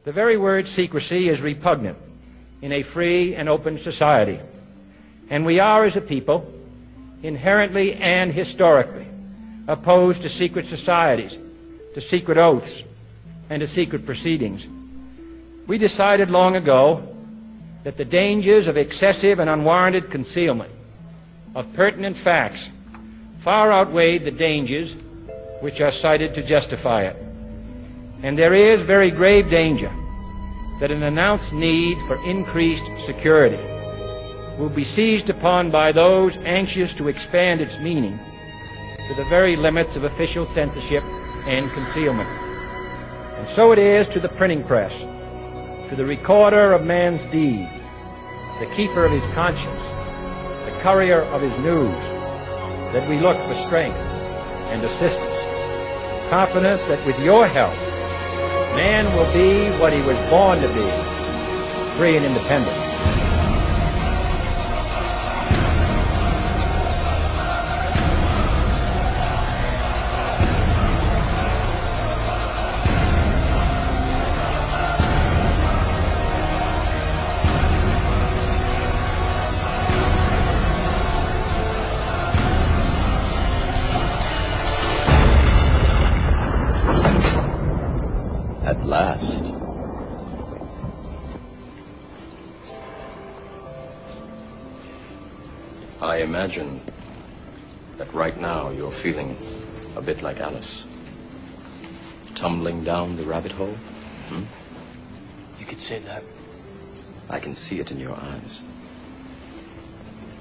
The very word secrecy is repugnant in a free and open society, and we are, as a people, inherently and historically opposed to secret societies, to secret oaths, and to secret proceedings. We decided long ago that the dangers of excessive and unwarranted concealment of pertinent facts far outweighed the dangers which are cited to justify it. And there is very grave danger that an announced need for increased security will be seized upon by those anxious to expand its meaning to the very limits of official censorship and concealment. And so it is to the printing press, to the recorder of man's deeds, the keeper of his conscience, the courier of his news, that we look for strength and assistance, confident that with your help, man will be what he was born to be, free and independent. At last. I imagine that right now you're feeling a bit like Alice. Tumbling down the rabbit hole? You could say that. I can see it in your eyes.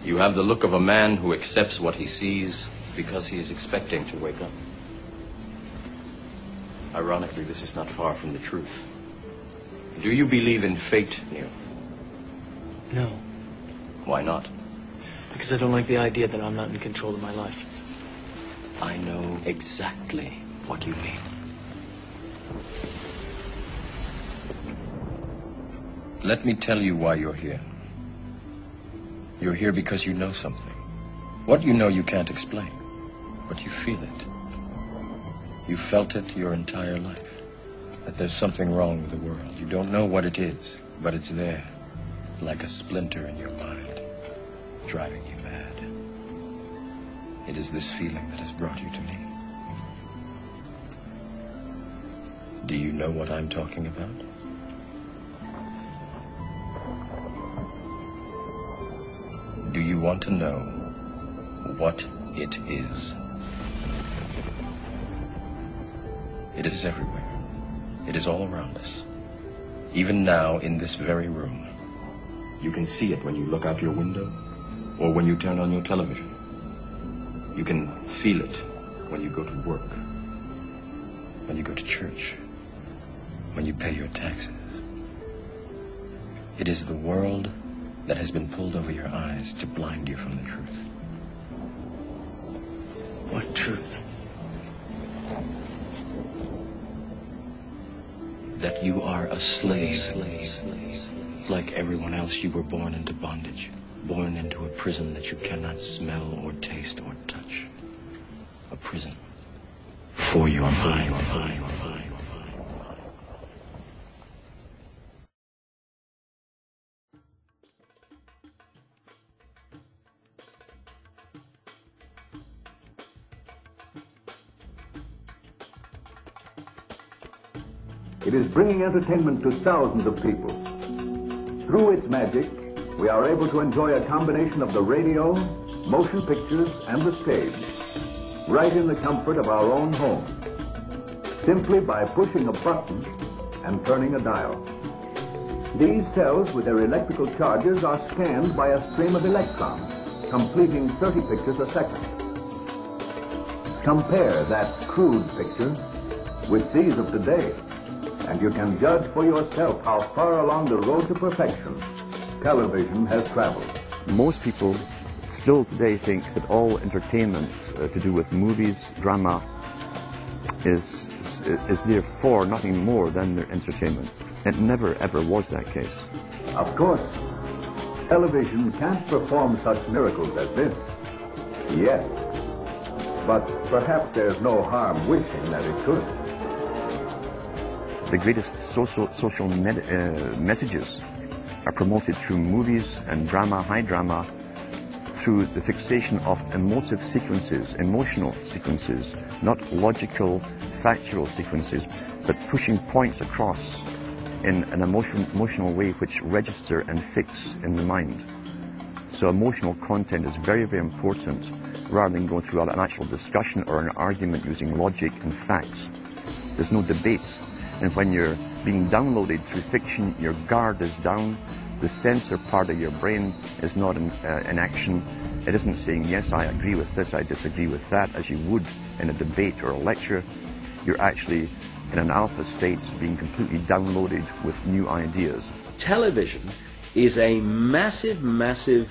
You have the look of a man who accepts what he sees because he is expecting to wake up. Ironically, this is not far from the truth. Do you believe in fate, Neil? No. Why not? Because I don't like the idea that I'm not in control of my life. I know exactly what you mean. Let me tell you why you're here. You're here because you know something. What you know you can't explain, but you feel it. You felt it your entire life, that there's something wrong with the world. You don't know what it is, but it's there, like a splinter in your mind, driving you mad. It is this feeling that has brought you to me. Do you know what I'm talking about? Do you want to know what it is? It is everywhere. It is all around us. Even now, in this very room. You can see it when you look out your window or when you turn on your television. You can feel it when you go to work, when you go to church, when you pay your taxes. It is the world that has been pulled over your eyes to blind you from the truth. What truth? That you are a slave. Like everyone else, you were born into bondage, born into a prison that you cannot smell or taste or touch. A prison for your mind. It is bringing entertainment to thousands of people. Through its magic, we are able to enjoy a combination of the radio, motion pictures, and the stage, right in the comfort of our own home, simply by pushing a button and turning a dial. These cells with their electrical charges are scanned by a stream of electrons, completing 30 pictures a second. Compare that crude picture with these of today, and you can judge for yourself how far along the road to perfection television has traveled. Most people still today think that all entertainment to do with movies, drama, is therefore nothing more than their entertainment. It never ever was that case. Of course, television can't perform such miracles as this, yet. But perhaps there's no harm wishing that it could. The greatest social messages are promoted through movies and drama, high drama, through the fixation of emotive sequences, emotional sequences, not logical, factual sequences, but pushing points across in an emotional way which register and fix in the mind. So emotional content is very, very important, rather than going through an actual discussion or an argument using logic and facts. There's no debate. And when you're being downloaded through fiction, your guard is down, the censor part of your brain is not in action. It isn't saying, yes, I agree with this, I disagree with that, as you would in a debate or a lecture. You're actually in an alpha state, being completely downloaded with new ideas. Television is a massive, massive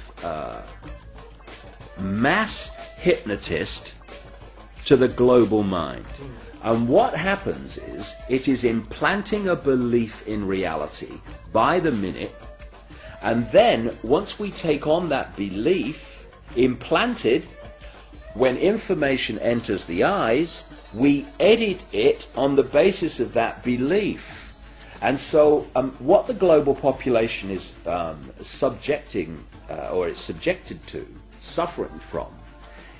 mass hypnotist to the global mind. And what happens is, it is implanting a belief in reality by the minute, and then once we take on that belief implanted, when information enters the eyes, we edit it on the basis of that belief. And so what the global population is subjecting, or is subjected to, suffering from,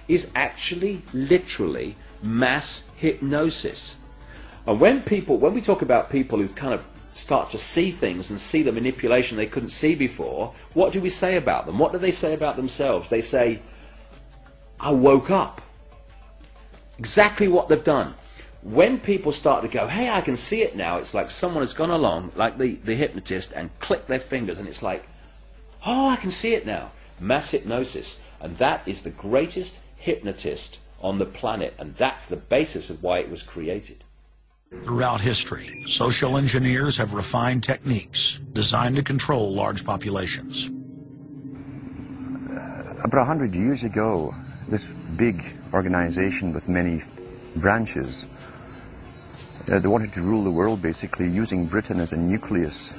is actually literally mass hypnosis. And when we talk about people who kind of start to see things and see the manipulation they couldn't see before, what do we say about them? What do they say about themselves? They say, I woke up. Exactly what they've done. When people start to go, hey, I can see it now, it's like someone has gone along, like the hypnotist, and clicked their fingers, and it's like, oh, I can see it now. Mass hypnosis. And that is the greatest hypnotist on the planet, and that's the basis of why it was created. Throughout history, social engineers have refined techniques designed to control large populations. About 100 years ago, this big organization with many branches, they wanted to rule the world basically using Britain as a nucleus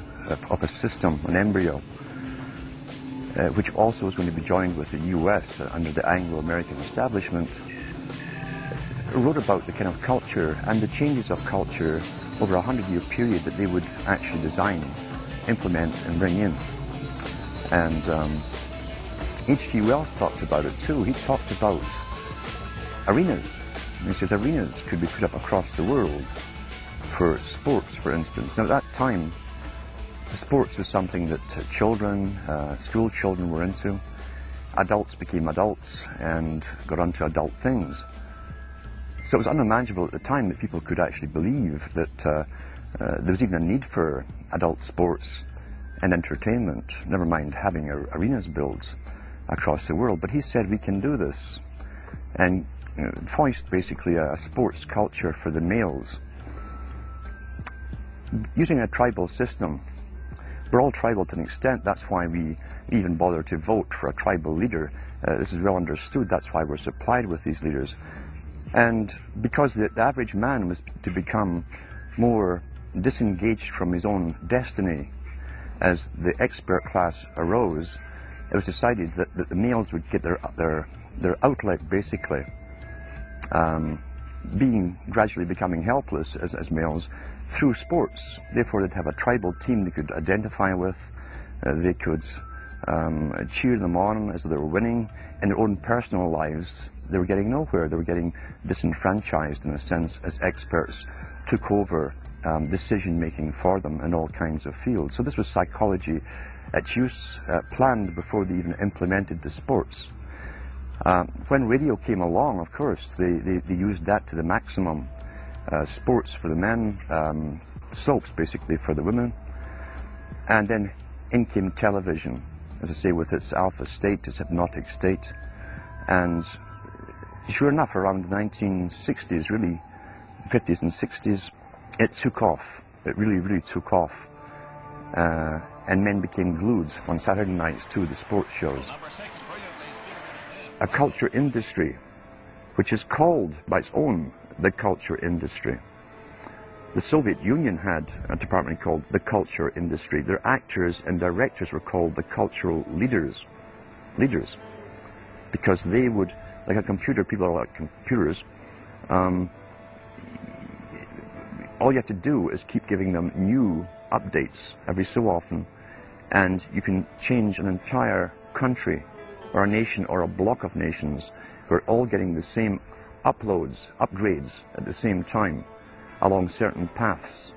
of a system, an embryo, which also was going to be joined with the US under the Anglo-American establishment. Wrote about the kind of culture and the changes of culture over a 100-year period that they would actually design, implement and bring in. And H.G. Wells talked about it too. He talked about arenas. He says arenas could be put up across the world for sports, for instance. Now at that time, sports was something that children, school children were into. Adults became adults and got onto adult things. So it was unimaginable at the time that people could actually believe that there was even a need for adult sports and entertainment, never mind having arenas built across the world. But he said we can do this, and foist basically a sports culture for the males. Using a tribal system. We're all tribal to an extent, that's why we even bother to vote for a tribal leader. This is well understood, that's why we're supplied with these leaders. And because the average man was to become more disengaged from his own destiny as the expert class arose, it was decided that the males would get their outlet basically, gradually becoming helpless as males through sports. Therefore they'd have a tribal team they could identify with, they could cheer them on as they were winning. In their own personal lives they were getting nowhere, they were getting disenfranchised in a sense as experts took over decision making for them in all kinds of fields. So this was psychology at use, planned before they even implemented the sports. When radio came along, of course, they used that to the maximum. Sports for the men, soaps basically for the women, and then in came television, as I say, with its alpha state, its hypnotic state. And sure enough, around the 1960s, really, 50s and 60s, it took off. It really, really took off. And men became glued on Saturday nights to the sports shows. A culture industry, which is called by its own the culture industry. The Soviet Union had a department called the culture industry. Their actors and directors were called the cultural leaders, because they would, like a computer, people are like computers, All you have to do is keep giving them new updates every so often, and you can change an entire country or a nation or a block of nations who are all getting the same upgrades at the same time along certain paths.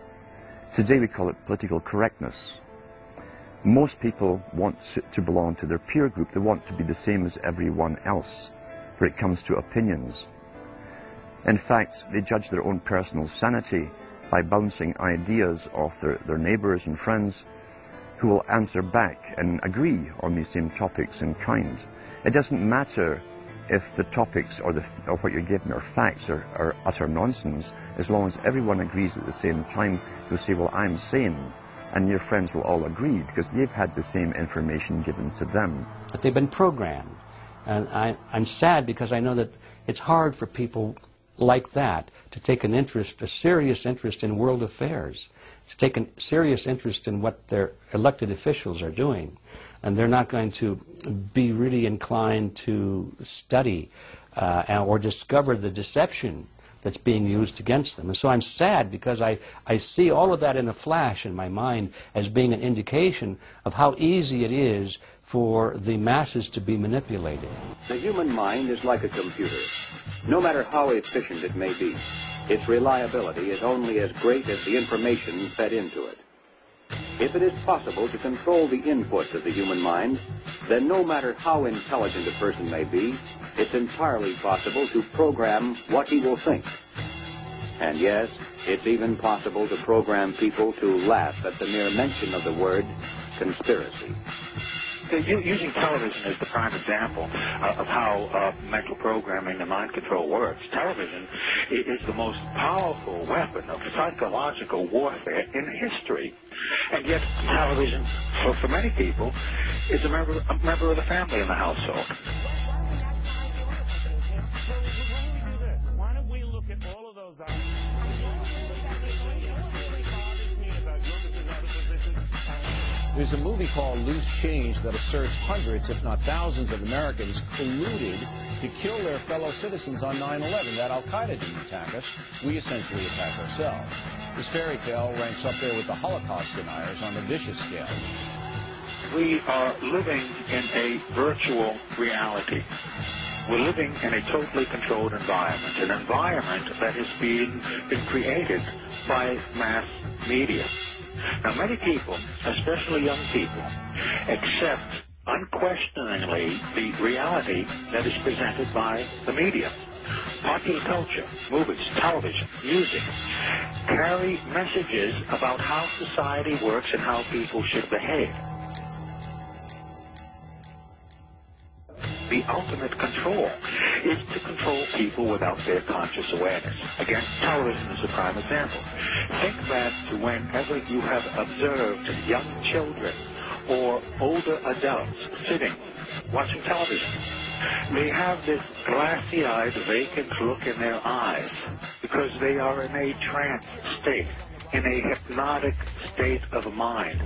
Today we call it political correctness. Most people want to belong to their peer group. They want to be the same as everyone else when it comes to opinions. In fact, they judge their own personal sanity by bouncing ideas off their neighbors and friends who will answer back and agree on these same topics in kind. It doesn't matter if the topics or what you're given are facts or utter nonsense, as long as everyone agrees at the same time. You'll say, well, I'm sane, and your friends will all agree because they've had the same information given to them. But they've been programmed, and I'm sad because I know that it's hard for people like that to take an interest, a serious interest in world affairs, to take a serious interest in what their elected officials are doing. And they're not going to be really inclined to study or discover the deception that's being used against them. And so I'm sad because I see all of that in a flash in my mind as being an indication of how easy it is for the masses to be manipulated. The human mind is like a computer. No matter how efficient it may be, its reliability is only as great as the information fed into it. If it is possible to control the inputs of the human mind, then no matter how intelligent a person may be, it's entirely possible to program what he will think. And yes, it's even possible to program people to laugh at the mere mention of the word conspiracy. Using television as the prime example of how mental programming and mind control works, television is the most powerful weapon of psychological warfare in history. And yet television, for many people, is a member of the family in the household. Why don't we look at all of those There's a movie called Loose Change that asserts hundreds, if not thousands, of Americans colluded to kill their fellow citizens on 9/11. That Al-Qaeda didn't attack us. We essentially attacked ourselves. This fairy tale ranks up there with the Holocaust deniers on the vicious scale. We are living in a virtual reality. We're living in a totally controlled environment, an environment that has been created by mass media. Now, many people, especially young people, accept unquestioningly the reality that is presented by the media. Popular culture, movies, television, music, carry messages about how society works and how people should behave. The ultimate control is to control people without their conscious awareness. Again, television is a prime example. Think back to whenever you have observed young children or older adults sitting, watching television. They have this glassy-eyed, vacant look in their eyes because they are in a trance state, in a hypnotic state of mind.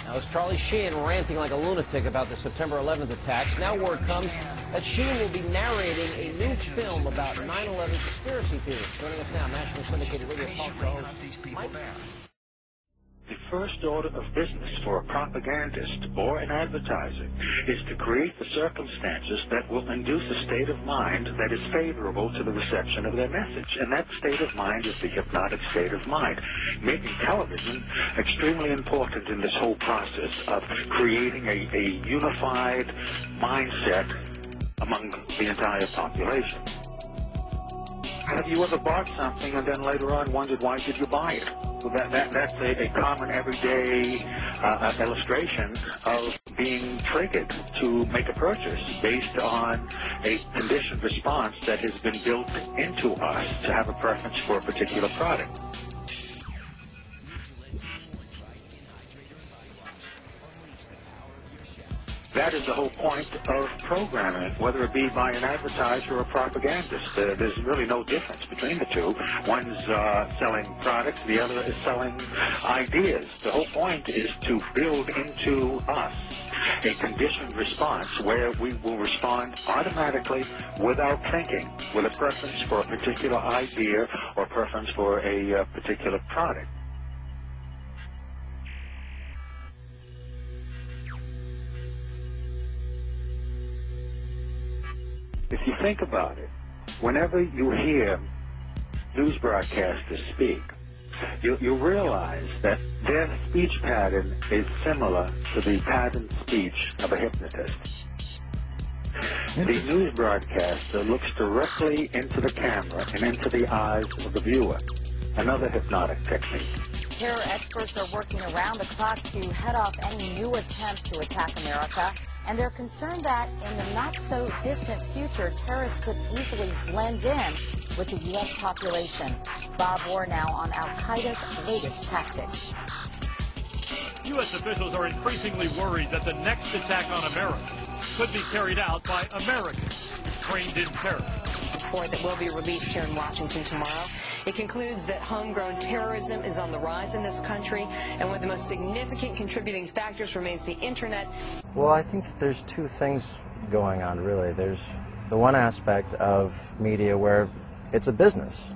Now, it's Charlie Sheen ranting like a lunatic about the September 11th attacks. Now word comes that Sheen will be narrating a new film about 9/11 conspiracy theories. Joining us now, nationally syndicated radio talk show host Mike. The first order of business for a propagandist or an advertiser is to create the circumstances that will induce a state of mind that is favorable to the reception of their message. And that state of mind is the hypnotic state of mind, making television extremely important in this whole process of creating a unified mindset among the entire population. Have you ever bought something and then later on wondered why did you buy it? Well, that's a common everyday illustration of being triggered to make a purchase based on a conditioned response that has been built into us to have a preference for a particular product. That is the whole point of programming, whether it be by an advertiser or a propagandist. There's really no difference between the two. One's selling products, the other is selling ideas. The whole point is to build into us a conditioned response where we will respond automatically without thinking, with a preference for a particular idea or preference for a particular product. If you think about it, whenever you hear news broadcasters speak, you realize that their speech pattern is similar to the pattern speech of a hypnotist. The news broadcaster looks directly into the camera and into the eyes of the viewer, another hypnotic technique. Terror experts are working around the clock to head off any new attempt to attack America, and they're concerned that in the not-so-distant future, terrorists could easily blend in with the U.S. population. Bob Orr now on Al-Qaeda's latest tactics. U.S. officials are increasingly worried that the next attack on America could be carried out by Americans trained in terror. Report that will be released here in Washington tomorrow. It concludes that homegrown terrorism is on the rise in this country, and one of the most significant contributing factors remains the internet. Well, I think there's two things going on, really. There's the one aspect of media where it's a business,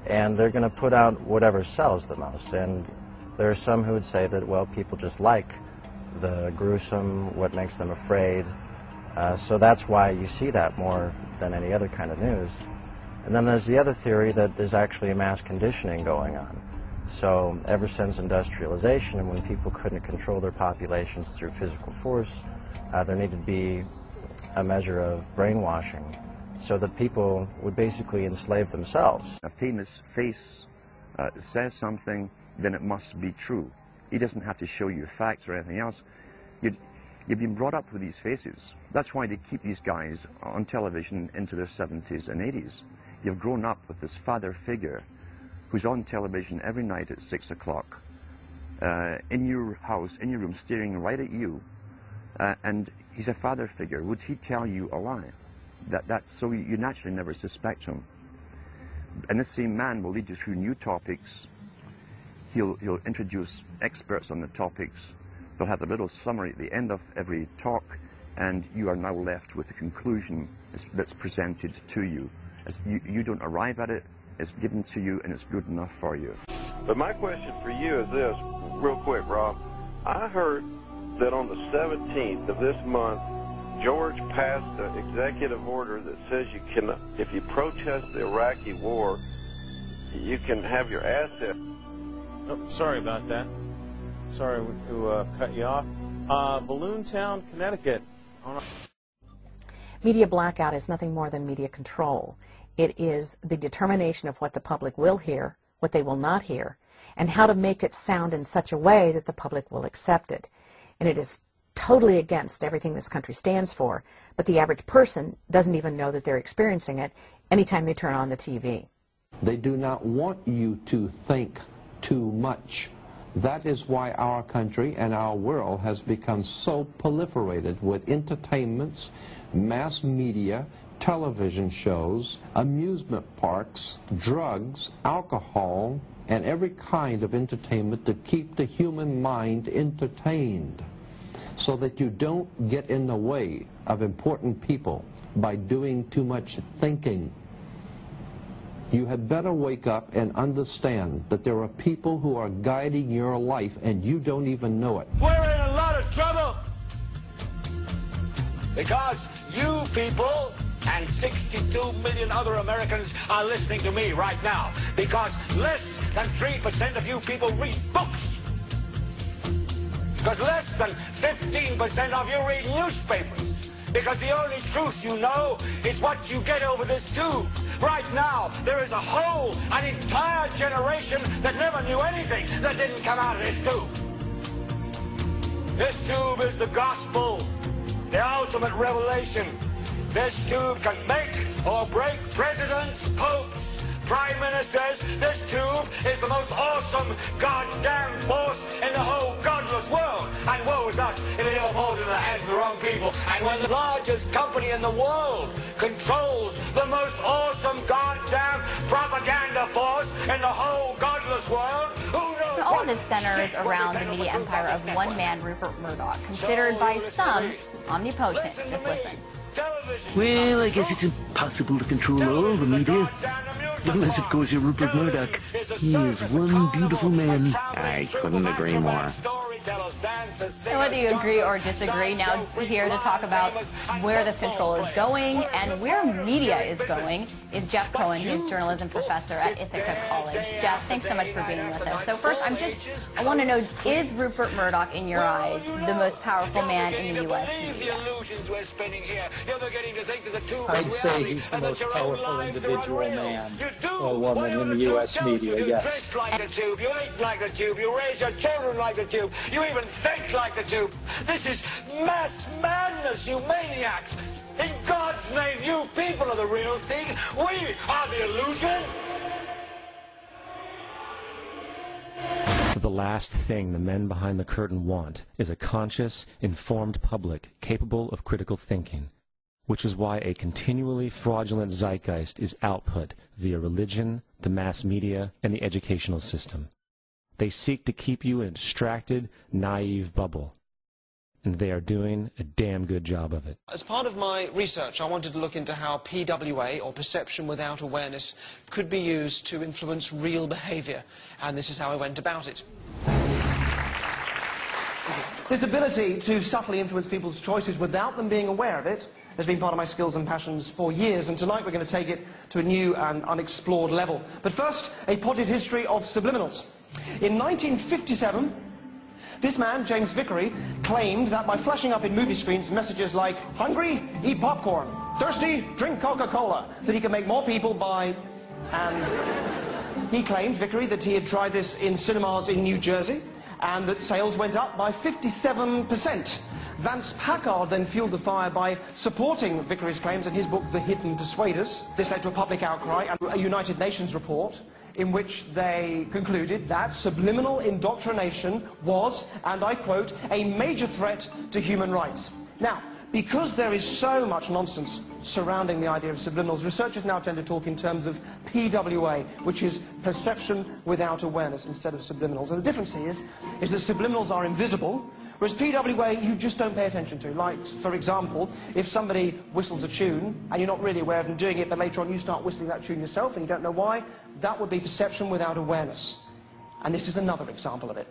and they're going to put out whatever sells the most. And there are some who would say that, well, people just like the gruesome, what makes them afraid. So that's why you see that more than any other kind of news. And then there's the other theory that there's actually a mass conditioning going on. So ever since industrialization, and when people couldn't control their populations through physical force, there needed to be a measure of brainwashing so that people would basically enslave themselves. A famous face says something, then it must be true. He doesn't have to show you facts or anything else. You've been brought up with these faces. That's why they keep these guys on television into their 70s and 80s. You've grown up with this father figure who's on television every night at 6 o'clock, in your house, in your room, staring right at you, and he's a father figure. Would he tell you a lie? So you naturally never suspect him. And this same man will lead you through new topics. He'll introduce experts on the topics. They'll have a little summary at the end of every talk, and you are now left with the conclusion that's presented to you. You don't arrive at it, it's given to you, and it's good enough for you. But my question for you is this, real quick, Rob. I heard that on the 17th of this month, George passed an executive order that says you can, if you protest the Iraqi war, you can have your assets. Oh, sorry about that. Sorry to cut you off. Balloontown, Connecticut. Media blackout is nothing more than media control. It is the determination of what the public will hear, what they will not hear, and how to make it sound in such a way that the public will accept it. And it is totally against everything this country stands for, but the average person doesn't even know that they're experiencing it anytime they turn on the TV. They do not want you to think too much. That is why our country and our world has become so proliferated with entertainments, mass media, television shows, amusement parks, drugs, alcohol, and every kind of entertainment to keep the human mind entertained, so that you don't get in the way of important people by doing too much thinking. You had better wake up and understand that there are people who are guiding your life and you don't even know it. We're in a lot of trouble because you people and 62 million other Americans are listening to me right now, because less than 3% of you people read books, because less than 15% of you read newspapers, because the only truth you know is what you get over this tube. Right now, there is an entire generation that never knew anything that didn't come out of this tube. This tube is the gospel, the ultimate revelation. This tube can make or break presidents, popes, prime ministers. This tube is the most awesome goddamn force in the whole godless world. And woe is us if it all falls in the hands of the wrong people. And when the largest company in the world controls the most awesome goddamn propaganda force in the whole godless world, who knows? all of this centers around the media empire of one man, Rupert Murdoch, considered by some omnipotent. Just listen. Well, I guess it's impossible to control all the media. Unless, of course, you're Rupert Murdoch. He is one beautiful man. I couldn't agree more. So whether you agree or disagree, now here to talk about where this control is going and where media is going is Jeff Cohen, who's journalism professor at Ithaca College. Jeff, thanks so much for being with us. So first, I want to know, is Rupert Murdoch, in your eyes, the most powerful man in the U.S. media? I'd say he's the most powerful individual man or woman in the U.S. media, yes. You like the tube, you eat like the tube, you raise your children like the tube, you even think like the tube. This is mass madness, you maniacs. In God's name, you people are the real thing. We are the illusion. The last thing the men behind the curtain want is a conscious, informed public capable of critical thinking, which is why a continually fraudulent zeitgeist is output via religion, the mass media, and the educational system. They seek to keep you in a distracted, naive bubble, and they are doing a damn good job of it. As part of my research, I wanted to look into how PWA, or perception without awareness, could be used to influence real behavior, and this is how I went about it. This ability to subtly influence people's choices without them being aware of it has been part of my skills and passions for years, and tonight we're going to take it to a new and unexplored level. But first, a potted history of subliminals. In 1957, this man, James Vickery, claimed that by flashing up in movie screens messages like, hungry, eat popcorn, thirsty, drink Coca-Cola, that he could make more people buy, and he claimed, Vickery, that he had tried this in cinemas in New Jersey, and that sales went up by 57%. Vance Packard then fueled the fire by supporting Vickery's claims in his book, The Hidden Persuaders. This led to a public outcry and a United Nations report in which they concluded that subliminal indoctrination was, and I quote, a major threat to human rights. Now, because there is so much nonsense surrounding the idea of subliminals, researchers now tend to talk in terms of PWA, which is perception without awareness instead of subliminals. And the difference is that subliminals are invisible, whereas PWA you just don't pay attention to. Like, for example, if somebody whistles a tune and you're not really aware of them doing it, but later on you start whistling that tune yourself and you don't know why, that would be perception without awareness. And this is another example of it.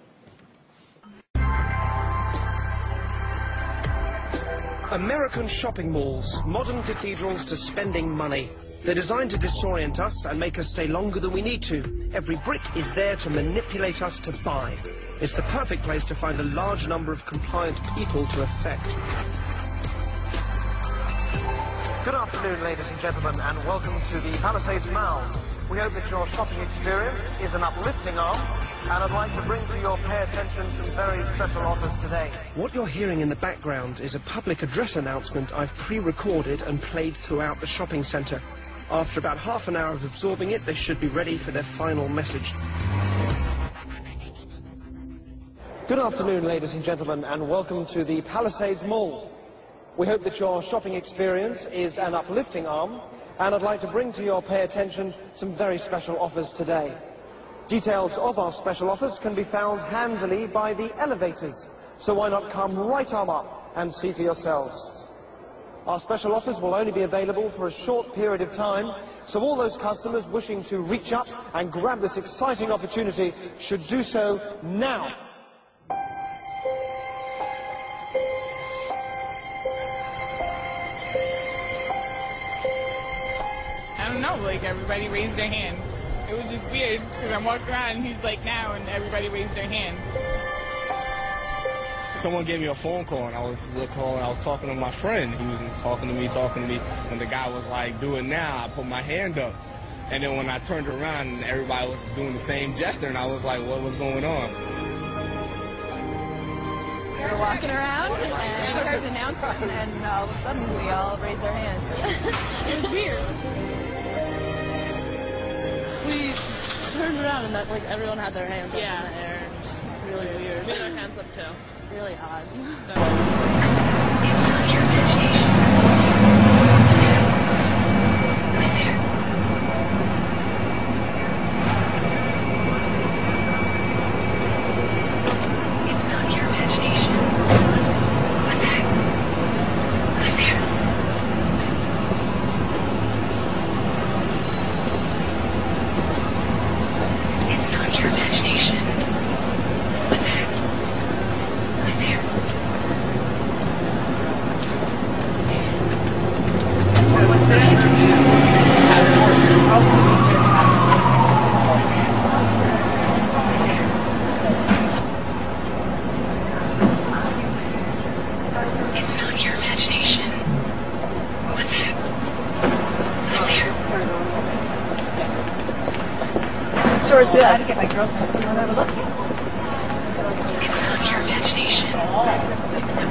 American shopping malls, modern cathedrals to spending money. They're designed to disorient us and make us stay longer than we need to. Every brick is there to manipulate us to buy. It's the perfect place to find a large number of compliant people to affect. Good afternoon, ladies and gentlemen, and welcome to the Palisades Mall. We hope that your shopping experience is an uplifting one, and I'd like to bring to your pay attention some very special offers today. What you're hearing in the background is a public address announcement I've pre-recorded and played throughout the shopping centre. After about half an hour of absorbing it, they should be ready for their final message. Good afternoon, ladies and gentlemen, and welcome to the Palisades Mall. We hope that your shopping experience is an uplifting one, and I'd like to bring to your pay attention some very special offers today. Details of our special offers can be found handily by the elevators, so why not come right on up and see for yourselves. Our special offers will only be available for a short period of time, so all those customers wishing to reach up and grab this exciting opportunity should do so now. I don't know, like everybody raised their hand. It was just weird because I'm walking around and he's like now and everybody raised their hand. Someone gave me a phone call and I was talking to my friend. He was talking to me. When the guy was like, do it now, I put my hand up. And then when I turned around, everybody was doing the same gesture and I was like, what was going on? We were walking around and we heard an announcement and all of a sudden we all raised our hands. It was weird. We turned around and like everyone had their hands up in the air. It's really weird. We had our hands up too. Really odd. It's not your imagination. Who's there? source is. I had to get my girls to look. It's not your imagination.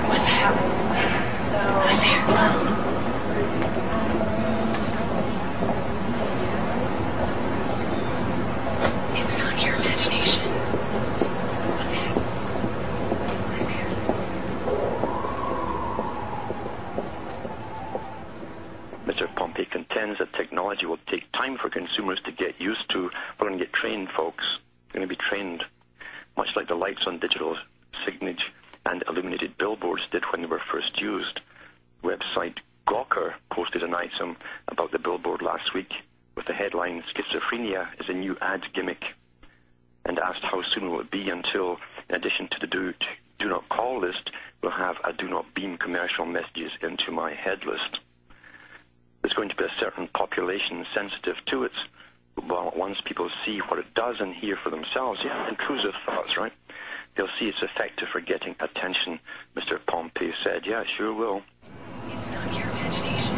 What's that? Who's there? It's not your imagination. What's that? Who's there? Mr. Pompey contends that technology will take time for consumers to get used to. We're going to get trained, folks. We're going to be trained, much like the lights on digital signage and illuminated billboards did when they were first used. Website Gawker posted an item about the billboard last week with the headline, "Schizophrenia is a new ad gimmick," and asked how soon will it be until, in addition to the do not call list, we'll have a do not beam commercial messages into my head list. There's going to be a certain population sensitive to it. Well, once people see what it does and hear for themselves, yeah, intrusive thoughts, right? They'll see its effective for getting attention. Mr. Pompey said, yeah, sure will. It's not your imagination.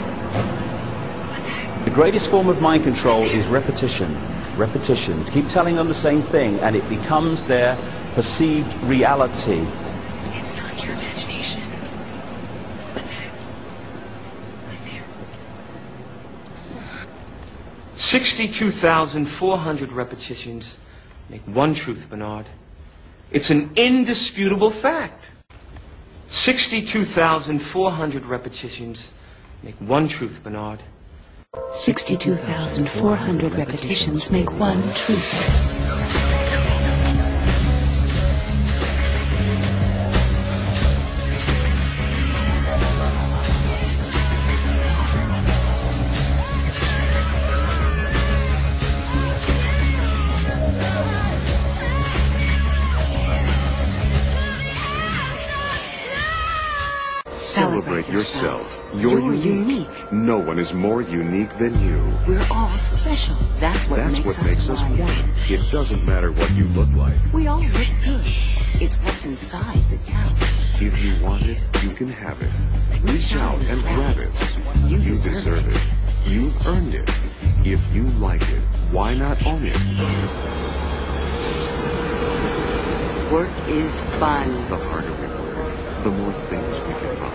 What's that? The greatest form of mind control is repetition. Repetition. To keep telling them the same thing, and it becomes their perceived reality. It's not your imagination. What's that? Who's there? 62,400 repetitions make one truth, Bernard. It's an indisputable fact. 62,400 repetitions make one truth, Bernard. 62,400 repetitions make one truth. Celebrate yourself. You're unique. No one is more unique than you. We're all special. That's what makes us one. It doesn't matter what you look like. We all look good. It's what's inside that counts. If you want it, you can have it. Reach out and grab it. You deserve it. You've earned it. If you like it, why not own it? Work is fun. The harder we work, the more things we can buy.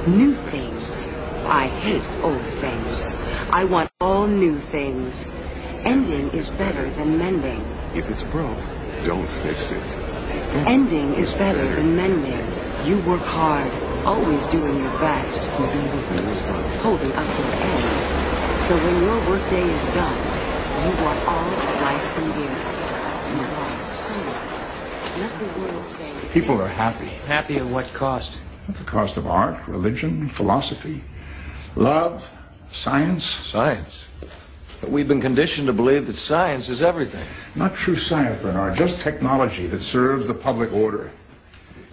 New things. I hate old things. I want all new things. Ending is better than mending. If it's broke, don't fix it. Ending is better than mending. You work hard, always doing your best. Keeping the wheels running. Holding up your end. So when your workday is done, you want all of life from you. You want so much. Let the world say... People are happy. Happy at what cost? At the cost of art, religion, philosophy, love, science. Science? But we've been conditioned to believe that science is everything. Not true science, Bernard, just technology that serves the public order.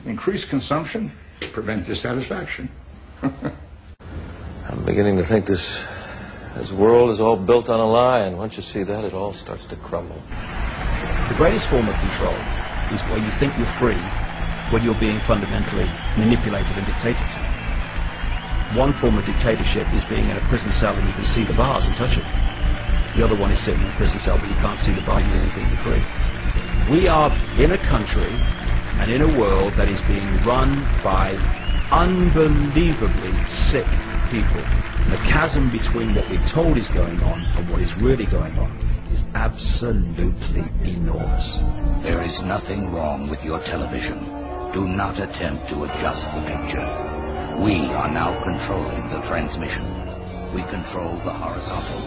Increase consumption, prevent dissatisfaction. I'm beginning to think this world is all built on a lie, and once you see that, it all starts to crumble. The greatest form of control is where you think you're free when you're being fundamentally manipulated and dictated to. One form of dictatorship is being in a prison cell and you can see the bars and touch it. The other one is sitting in a prison cell but you can't see the bar, you really think you're free. We are in a country and in a world that is being run by unbelievably sick people. The chasm between what we're told is going on and what is really going on is absolutely enormous. There is nothing wrong with your television. Do not attempt to adjust the picture. We are now controlling the transmission. We control the horizontal,